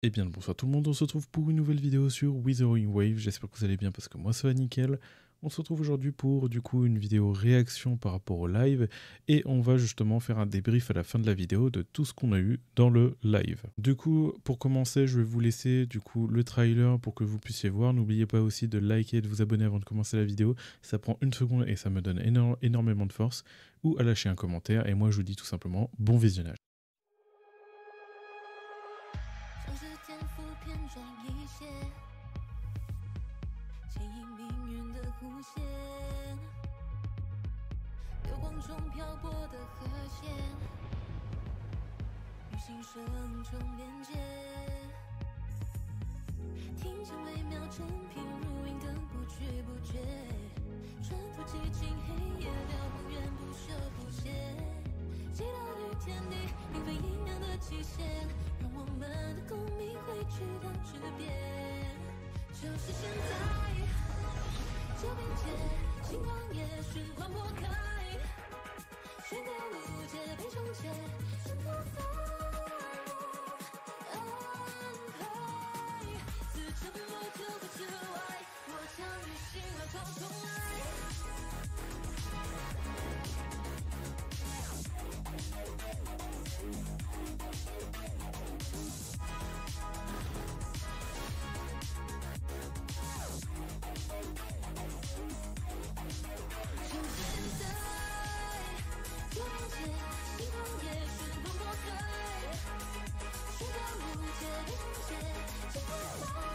Eh bien le bonsoir tout le monde, on se retrouve pour une nouvelle vidéo sur Withering Wave, j'espère que vous allez bien parce que moi ça va nickel. On se retrouve aujourd'hui pour du coup une vidéo réaction par rapport au live et on va justement faire un débrief à la fin de la vidéo de tout ce qu'on a eu dans le live. Du coup pour commencer je vais vous laisser du coup le trailer pour que vous puissiez voir, n'oubliez pas aussi de liker et de vous abonner avant de commencer la vidéo, ça prend une seconde et ça me donne énormément de force, ou à lâcher un commentaire et moi je vous dis tout simplement bon visionnage. 像是天赋偏重一些，牵引命运的弧线，流光中漂泊的和弦，与心声中连接，听见微妙成品如影灯不知不觉，穿透寂静黑夜，燎原不舍不懈，祈祷与天地并非阴阳的期限，让我们的共鸣汇聚到质变，就是现在，这边界，星光也循环破开，宣告无解被重解，生活放安排，自沉默就会之外，我将与心浪潮重来。就现在，就连接，星光也循环破开，宣告无解被重解，生活放安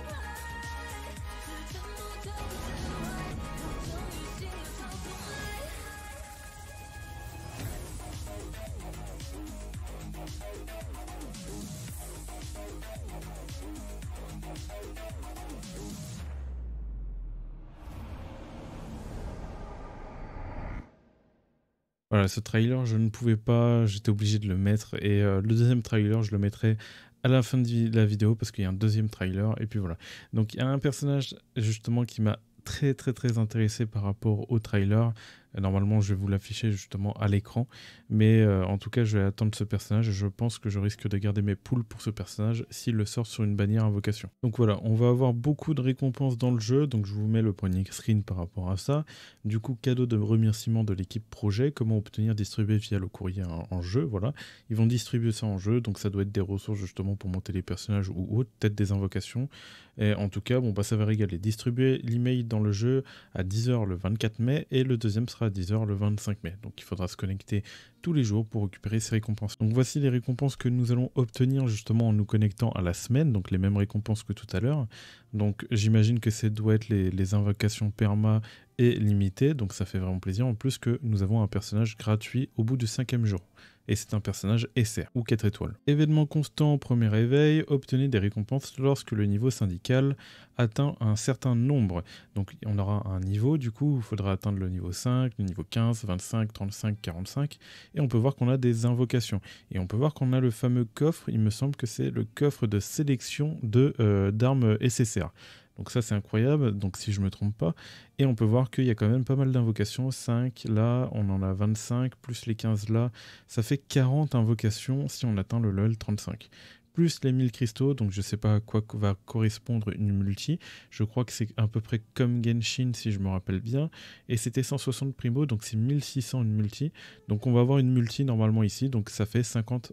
排，是沉默就会之外，我终于心浪潮重来。Voilà, ce trailer, je ne pouvais pas, j'étais obligé de le mettre. Et le deuxième trailer, je le mettrai à la fin de la vidéo parce qu'il y a un deuxième trailer. Et puis voilà. Donc il y a un personnage justement qui m'a très intéressé par rapport au trailer. Normalement, je vais vous l'afficher justement à l'écran. Mais en tout cas, je vais attendre ce personnage. Et je pense que je risque de garder mes poules pour ce personnage s'il le sort sur une bannière invocation. Donc voilà, on va avoir beaucoup de récompenses dans le jeu. Donc je vous mets le premier screen par rapport à ça. Du coup, cadeau de remerciement de l'équipe projet, comment obtenir distribuer via le courrier en jeu, voilà. Ils vont distribuer ça en jeu, donc ça doit être des ressources justement pour monter les personnages ou autres, peut-être des invocations. Et en tout cas, bon bah ça va régaler. Distribuer l'email dans le jeu à 10 h le 24 mai et le deuxième sera à 10 h le 25 mai. Donc il faudra se connecter tous les jours pour récupérer ces récompenses. Donc voici les récompenses que nous allons obtenir justement en nous connectant à la semaine, donc les mêmes récompenses que tout à l'heure. Donc j'imagine que ça doit être les invocations perma et limitées, donc ça fait vraiment plaisir. En plus que nous avons un personnage gratuit au bout du 5e jour. Et c'est un personnage SR ou 4 étoiles. Événement constant, premier éveil, obtenez des récompenses lorsque le niveau syndical atteint un certain nombre. Donc on aura un niveau, du coup il faudra atteindre le niveau 5, le niveau 15, 25, 35, 45. Et on peut voir qu'on a des invocations. Et on peut voir qu'on a le fameux coffre, il me semble que c'est le coffre de sélection d'armes SSR. Donc ça c'est incroyable, donc si je me trompe pas. Et on peut voir qu'il y a quand même pas mal d'invocations. 5 là, on en a 25, plus les 15 là. Ça fait 40 invocations si on atteint le level 35. Plus les 1000 cristaux, donc je sais pas à quoi va correspondre une multi. Je crois que c'est à peu près comme Genshin si je me rappelle bien. Et c'était 160 primo, donc c'est 1600 une multi. Donc on va avoir une multi normalement ici, donc ça fait 50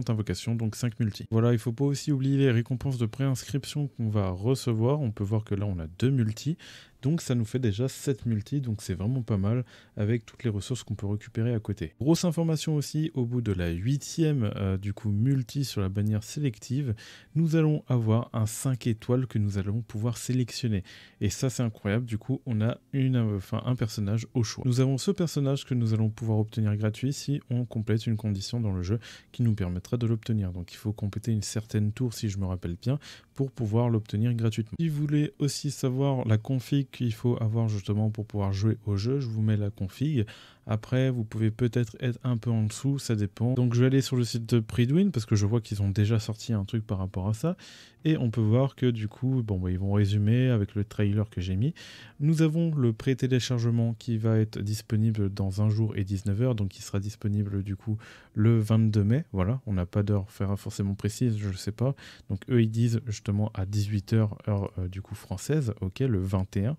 invocations, donc 5 multi. Voilà, il faut pas aussi oublier les récompenses de préinscription qu'on va recevoir. On peut voir que là on a 2 multi. Donc ça nous fait déjà 7 multi, donc c'est vraiment pas mal avec toutes les ressources qu'on peut récupérer à côté. Grosse information aussi, au bout de la 8e du coup multi sur la bannière sélective, nous allons avoir un 5 étoiles que nous allons pouvoir sélectionner. Et ça c'est incroyable, du coup on a un personnage au choix. Nous avons ce personnage que nous allons pouvoir obtenir gratuit si on complète une condition dans le jeu qui nous permettra de l'obtenir. Donc il faut compléter une certaine tour si je me rappelle bien pour pouvoir l'obtenir gratuitement. Si vous voulez aussi savoir la config qu'il faut avoir justement pour pouvoir jouer au jeu, je vous mets la config Après, vous pouvez peut-être être un peu en dessous, ça dépend. Donc je vais aller sur le site de Pridwin parce que je vois qu'ils ont déjà sorti un truc par rapport à ça. Et on peut voir que du coup, bon, bah, ils vont résumer avec le trailer que j'ai mis. Nous avons le pré-téléchargement qui va être disponible dans 1 jour et 19 heures. Donc il sera disponible du coup le 22 mai. Voilà, on n'a pas d'heure forcément précise, je ne sais pas. Donc eux, ils disent justement à 18 heures, heure du coup française. Ok, le 21.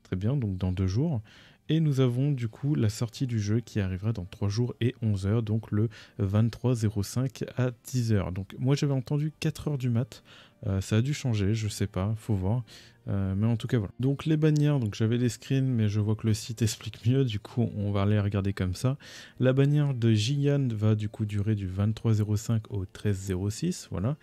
Très bien, donc dans 2 jours. Et nous avons du coup la sortie du jeu qui arrivera dans 3 jours et 11 heures, donc le 23/05 à 10 heures. Donc moi j'avais entendu 4 heures du mat, ça a dû changer, je sais pas, faut voir. Mais en tout cas voilà. Donc les bannières, donc j'avais les screens mais je vois que le site explique mieux, du coup on va aller regarder comme ça. La bannière de Jiyan va du coup durer du 23/05 au 13/06, voilà.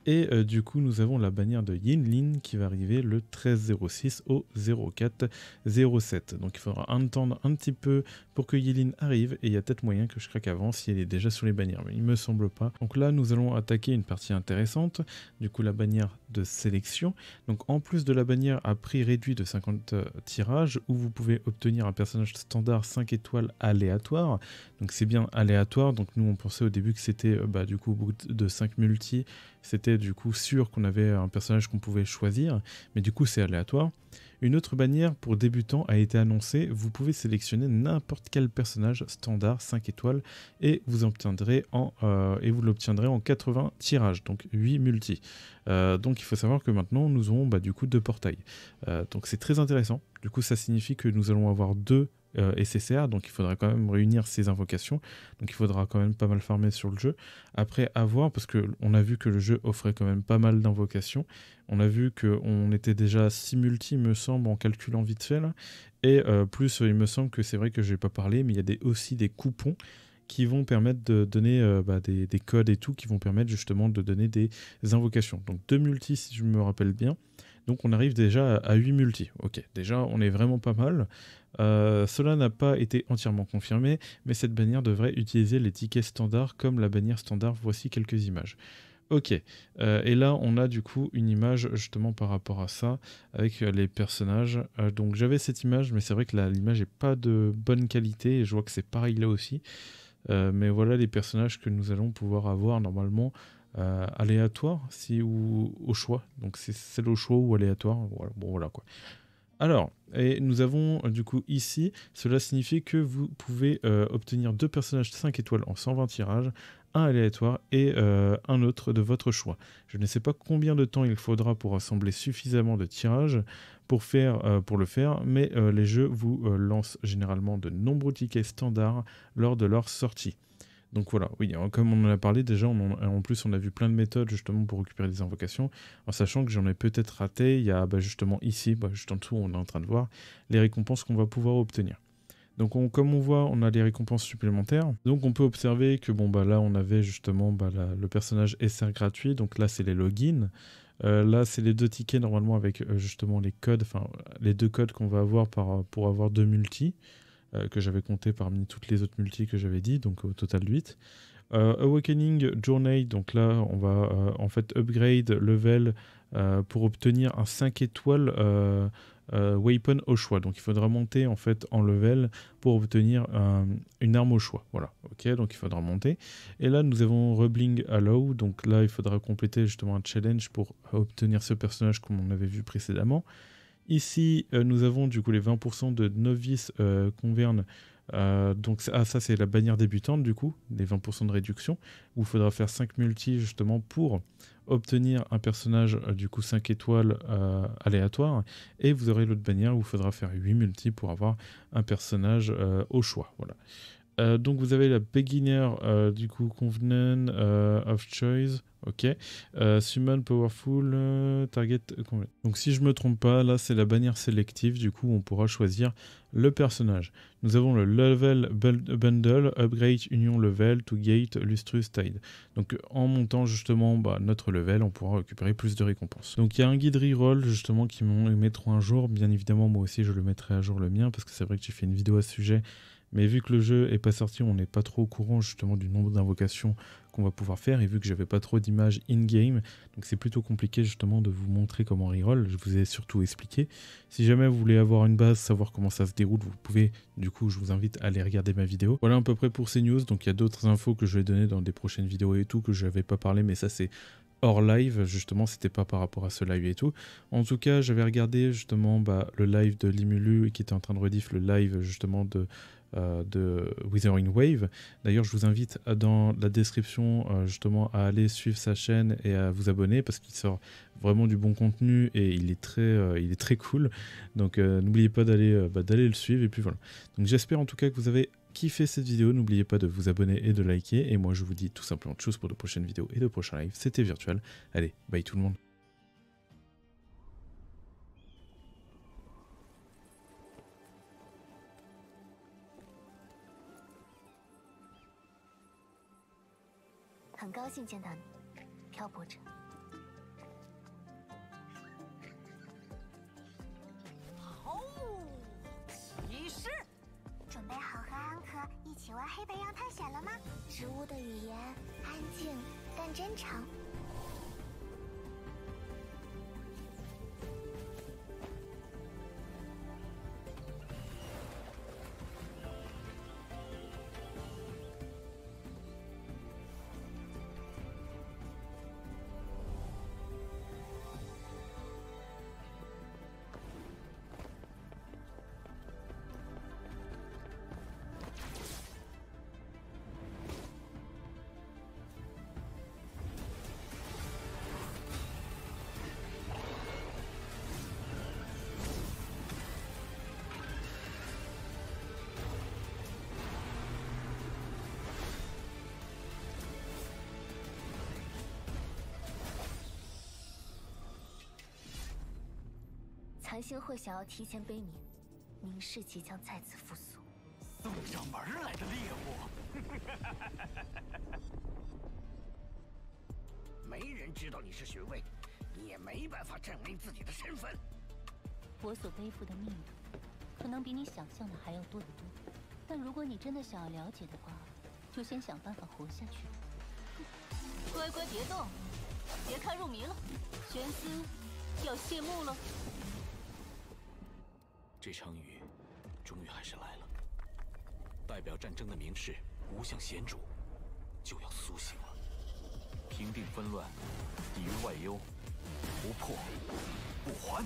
Et du coup, nous avons la bannière de Yinlin qui va arriver le 13/06 au 04/07. Donc il faudra attendre un petit peu pour que Yinlin arrive. Et il y a peut-être moyen que je craque avant si elle est déjà sur les bannières. Mais il me semble pas. Donc là, nous allons attaquer une partie intéressante. Du coup, la bannière de sélection. Donc en plus de la bannière à prix réduit de 50 tirages, où vous pouvez obtenir un personnage standard 5 étoiles aléatoire. Donc c'est bien aléatoire. Donc nous, on pensait au début que c'était du coup au bout de 5 multi. C'était du coup sûr qu'on avait un personnage qu'on pouvait choisir, mais du coup c'est aléatoire. Une autre bannière pour débutants a été annoncée, vous pouvez sélectionner n'importe quel personnage standard 5 étoiles et vous l'obtiendrez en 80 tirages, donc 8 multi. Donc il faut savoir que maintenant nous aurons du coup 2 portails. Donc c'est très intéressant, du coup ça signifie que nous allons avoir 2 SSR, donc il faudra quand même réunir ces invocations, donc il faudra quand même pas mal farmer sur le jeu. Après à voir, parce qu'on a vu que le jeu offrait quand même pas mal d'invocations, on a vu qu'on était déjà à 6 multi me semble en calculant vite fait là, et plus il me semble que c'est vrai que je n'ai pas parlé, mais il y a aussi des coupons qui vont permettre de donner des codes et tout, qui vont permettre justement de donner des invocations. Donc 2 multi si je me rappelle bien. Donc on arrive déjà à 8 multi. Ok, déjà on est vraiment pas mal. Cela n'a pas été entièrement confirmé, mais cette bannière devrait utiliser les tickets standards comme la bannière standard. Voici quelques images. Ok, et là on a du coup une image justement par rapport à ça, avec les personnages. Donc j'avais cette image, mais c'est vrai que l'image n'est pas de bonne qualité, et je vois que c'est pareil là aussi. Mais voilà les personnages que nous allons pouvoir avoir normalement. Aléatoire ou au choix, donc c'est celle au choix ou aléatoire, voilà. Bon voilà quoi. Alors, et nous avons du coup ici, cela signifie que vous pouvez obtenir 2 personnages 5 étoiles en 120 tirages, un aléatoire et un autre de votre choix. Je ne sais pas combien de temps il faudra pour assembler suffisamment de tirages pour le faire, mais les jeux vous lancent généralement de nombreux tickets standards lors de leur sortie. Donc voilà, oui, comme on en a parlé déjà, en plus on a vu plein de méthodes justement pour récupérer des invocations, en sachant que j'en ai peut-être raté. Il y a justement ici, juste en dessous on est en train de voir les récompenses qu'on va pouvoir obtenir. Donc comme on voit, on a les récompenses supplémentaires. Donc on peut observer que là on avait justement le personnage SR gratuit, donc là c'est les logins. Là c'est les 2 tickets normalement avec justement les codes, enfin les 2 codes qu'on va avoir pour avoir 2 multi. Que j'avais compté parmi toutes les autres multis que j'avais dit, donc au total 8. Awakening Journey, donc là on va en fait upgrade level pour obtenir un 5 étoiles weapon au choix. Donc il faudra monter en fait en level pour obtenir une arme au choix. Voilà, ok, donc il faudra monter. Et là nous avons Rubbling Allow, donc là il faudra compléter justement un challenge pour obtenir ce personnage comme on avait vu précédemment. Ici, nous avons du coup les 20% de novice converne. Donc ça c'est la bannière débutante du coup, les 20% de réduction, où il faudra faire 5 multi justement pour obtenir un personnage du coup 5 étoiles aléatoire. Et vous aurez l'autre bannière où il faudra faire 8 multi pour avoir un personnage au choix. Voilà. Donc vous avez la beginner du coup Covenant of Choice, ok. Summon Powerful Target. Donc si je me trompe pas, là c'est la bannière sélective, du coup on pourra choisir le personnage. Nous avons le Level Bundle, Upgrade Union Level to Gate Lustrous Tide. Donc en montant justement notre level, on pourra récupérer plus de récompenses. Donc il y a un guide reroll justement qui mettront un jour, bien évidemment moi aussi je le mettrai à jour le mien, parce que c'est vrai que j'ai fait une vidéo à ce sujet. Mais vu que le jeu est pas sorti, on n'est pas trop au courant justement du nombre d'invocations qu'on va pouvoir faire. Et vu que j'avais pas trop d'images in-game, donc c'est plutôt compliqué justement de vous montrer comment reroll. Je vous ai surtout expliqué. Si jamais vous voulez avoir une base, savoir comment ça se déroule, vous pouvez, du coup, je vous invite à aller regarder ma vidéo. Voilà à peu près pour ces news. Donc il y a d'autres infos que je vais donner dans des prochaines vidéos et tout, que je n'avais pas parlé, mais ça c'est hors live, justement, c'était pas par rapport à ce live et tout. En tout cas, j'avais regardé justement le live de Limulu qui était en train de rediff le live justement de Withering Wave. D'ailleurs, je vous invite dans la description justement à aller suivre sa chaîne et à vous abonner parce qu'il sort vraiment du bon contenu et il est très cool. Donc n'oubliez pas d'aller le suivre et puis voilà. Donc j'espère en tout cas que vous avez kiffé cette vidéo. N'oubliez pas de vous abonner et de liker. Et moi, je vous dis tout simplement tchuss pour de prochaines vidéos et de prochains lives. C'était Virtual. Allez, bye tout le monde.很高兴见到你，漂泊者。好，起势！准备好和安可一起玩黑白羊探险了吗？植物的语言安静但真诚。残星会想要提前悲鸣，明世即将再次复苏。送上门来的猎物，没人知道你是学位，你也没办法证明自己的身份。我所背负的命运，可能比你想象的还要多得多。但如果你真的想要了解的话，就先想办法活下去。乖乖别动，别看入迷了，玄思要谢幕了。这场雨终于还是来了，代表战争的明示无相贤主就要苏醒了。平定纷乱，抵御外忧，不破不还。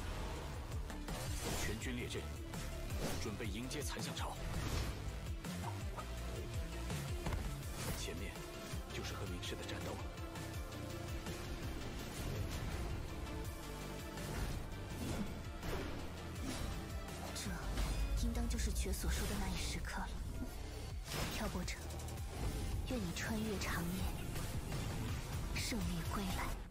全军列阵，准备迎接残响潮。前面就是和明世的战斗了。这应当就是绝所说的那一时刻了。漂泊者，愿你穿越长夜，胜利归来。